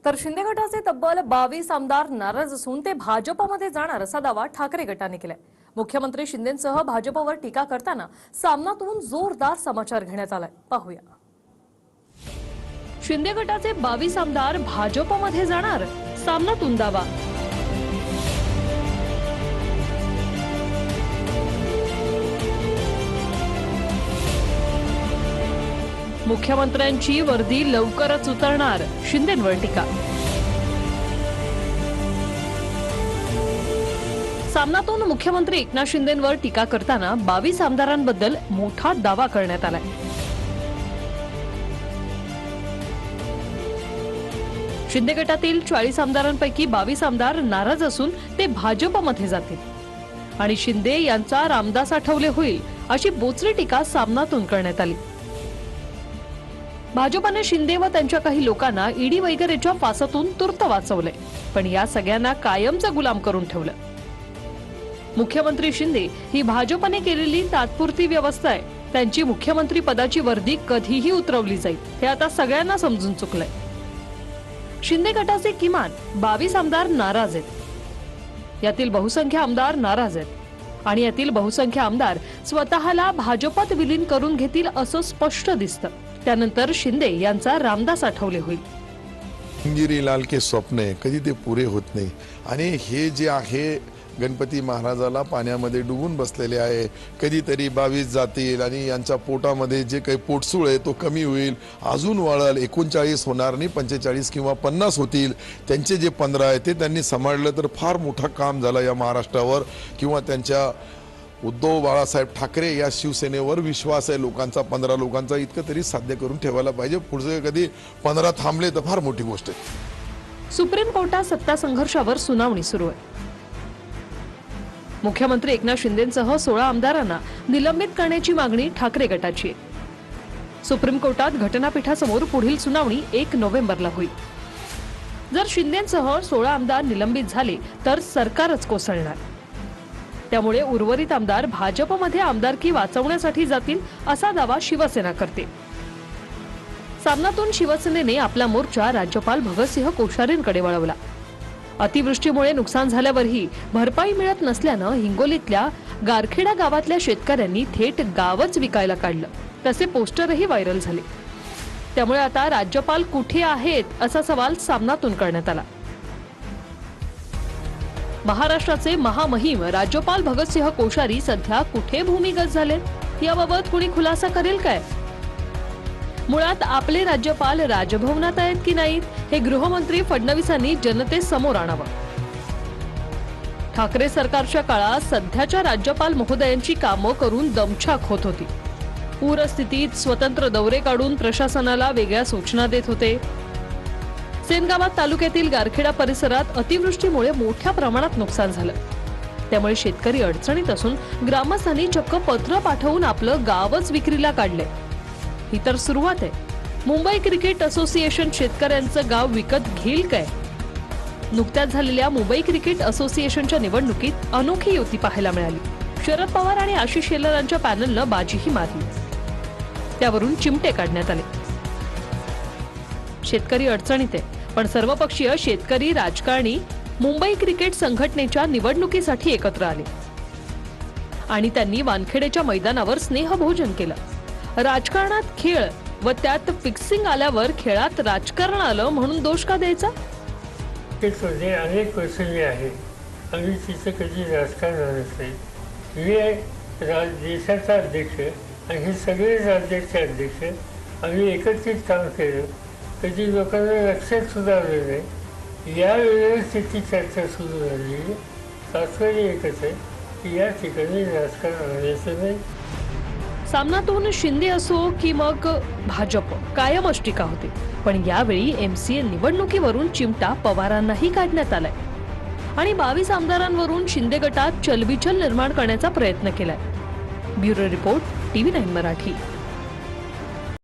तर शिंदे गटाचे तब्बल 22 आमदार नाराज असून ते भाजपमध्ये जाणार असा दावा ठाकरे गटाने केलाय। मुख्यमंत्री शिंदेंसह भाजपवर टीका करताना सामनातून जोरदार समाचार घेण्यात आलाय। पाहूया। शिंदे गटाचे 22 आमदार भाजपमध्ये जाणार, सामनातून दावा। मुख्यमंत्र्यांची वर्दी लवकरच उतरणार, शिंदेंवर टीका। सामनातून मुख्यमंत्री एकनाथ शिंदेंवर टीका करताना 22 आमदारांबद्दल मोठा दावा करण्यात आलाय। शिंदे गटातील 40 आमदारांपैकी 22 आमदार नाराज असून ते भाजपमध्ये जातील आणि शिंदे यांचा रामदास आठवले होईल अशी बोचरी टीका सामनातून करण्यात आली। भाजपने शिंदे व त्यांच्या काही लोकांना ईडी वगैरेच्या फासातून तूर्त वाचवले, पण या सगळ्यांना कायमचा गुलाम करून ठेवलं। मुख्यमंत्री शिंदे ही भाजपने केलेली तात्पुरती व्यवस्था आहे। त्यांची मुख्यमंत्री पदाची वर्दी कधीही उतरवली जाईल हे आता सगळ्यांना समजून चुकलंय। शिंदे गटाचे किमान 22 आमदार नाराज आहेत। यातील बहुसंख्य आमदार नाराज आहेत आणि यातील बहुसंख्य आमदार स्वतःला भाजपात विलीन करून घेतील असं स्पष्ट दिसतं। त्यानंतर शिंदे यांचा रामदास आठवले होईल। हिंगिरी लाल के स्वप्न कधी ते पुरे होत नाही आणि हे जे आहे गणपती महाराजाला पाण्यामध्ये डुबून बसलेले आहे। कधीतरी 22 जातील आणि यांच्या पोटामध्ये जे काही पोटसूळ आहे तो कमी होईल, अजून वाढेल, 39 होणार नाही, 45 किंवा 50 होतील। त्यांचे जे 15 आहे ते त्यांनी सांभाळलं तर फार मोठं काम झालं या महाराष्ट्रावर, किंवा त्यांच्या उद्धव बाळासाहेब ठाकरे या शिवसेनेवर विश्वास आहे लोकांचा, 15 लोकांचा, इतकं तरी साध्य करून ठेवायला पाहिजे। पुढचे कधी 15 थांबले तर फार मोठी गोष्ट आहे। सुप्रीम कोर्टात सत्ता संघर्षावर सुनावणी सुरू आहे। मुख्यमंत्री एकनाथ शिंदेंसह 16 आमदारांना निलंबित करण्याची मागणी ठाकरे गटाची आहे। सुप्रीम कोर्टात घटनापीठासमोर पुढील सुनावणी 1 नोव्हेंबरला होईल। जर शिंदेंसह 16 आमदार निलंबित झाले तर सरकारच कोसळणार। त्यामुळे उर्वरित आमदार भाजपमध्ये आमदारकी वाचवण्यासाठी जातील असा दावा शिवसेना करते। सामनातून शिवसेनेने आपला मोर्चा राज्यपाल भगतसिंह कोश्यारींकडे वळवला। अतिवृष्टीमुळे नुकसान झाल्यावरही भरपाई मिळत नसल्यानं हिंगोलीतल्या गारखेडा गावातल्या शेतकऱ्यांनी थेट गावच विकायला काढलं। तसे पोस्टरही व्हायरल झाले। त्यामुळे आता राज्यपाल कुठे आहेत असा सवाल सामनातून करण्यात आला। महाराष्ट्राचे महामहिम राज्यपाल भगतसिंह कोश्यारी सध्या कुठे भूमिगत झालेत याबाबत कुणी खुलासा करेल काय? मुळात आपले राज्यपाल राजभवनात आहेत की नाहीत हे गृहमंत्री फडणवीसांनी जनतेसमोर आणावं। ठाकरे सरकारच्या काळात सध्याच्या राज्यपाल महोदयांची कामं करून दमछाक होत होती। पूरस्थितीत स्वतंत्र दौरे काढून प्रशासनाला वेगळ्या सूचना देत होते। सेनगावात तालुक्यातील गारखेडा परिसरात अतिवृष्टीमुळे मोठ्या प्रमाणात नुकसान झालं। त्यामुळे शेतकरी अडचणीत असून ग्रामस्थांनी चक्क पत्र पाठवून आपलं गावच विक्रीला काढलंय। ही तर सुरुवात आहे। मुंबई क्रिकेट असोसिएशन शेतकऱ्यांचं गाव विकत घेईल काय? नुकत्याच झालेल्या मुंबई क्रिकेट असोसिएशनच्या निवडणुकीत अनोखी युती पाहायला मिळाली। शरद पवार आणि आशिष शेलारांच्या पॅनलनं बाजीही मारली, त्यावरून चिमटे काढण्यात आले। शेतकरी अडचणीत आहे, पण सर्वपक्षीय शेतकरी राजकारणी मुंबई क्रिकेट संघटनेच्या निवडणुकीसाठी एकत्र आले आणि त्यांनी वानखेडेच्या मैदानावर स्नेहभोजन केलं। राजकारणात खेळ व त्यात फिक्सिंग आल्यावर खेळात राजकारण आलं म्हणून दोष का द्यायचा? अनेक प्रसंगी आहेत आणि तिचं कधी राजकारण आणत नाही। मी देशाचा अध्यक्ष आणि हे सगळे राज्याचे अध्यक्ष आम्ही एकत्रित काम केलं, कधी लोकांना लक्षात सुधारलं नाही। यावेळेस त्याची चर्चा सुरू झाली। तात्पर्य एकच आहे की या ठिकाणी राजकारण आणायचं नाही। सामनातून शिंदे असो की मग भाजप कायमच टीका होते, पण यावेळी MCA निवडणुकीवरून चिमटा पवारांनाही काढण्यात आलाय आणि 22 आमदारांवरून शिंदे गटात चलबिचल निर्माण करण्याचा प्रयत्न केलाय। Bureau report, TV9 Marathi.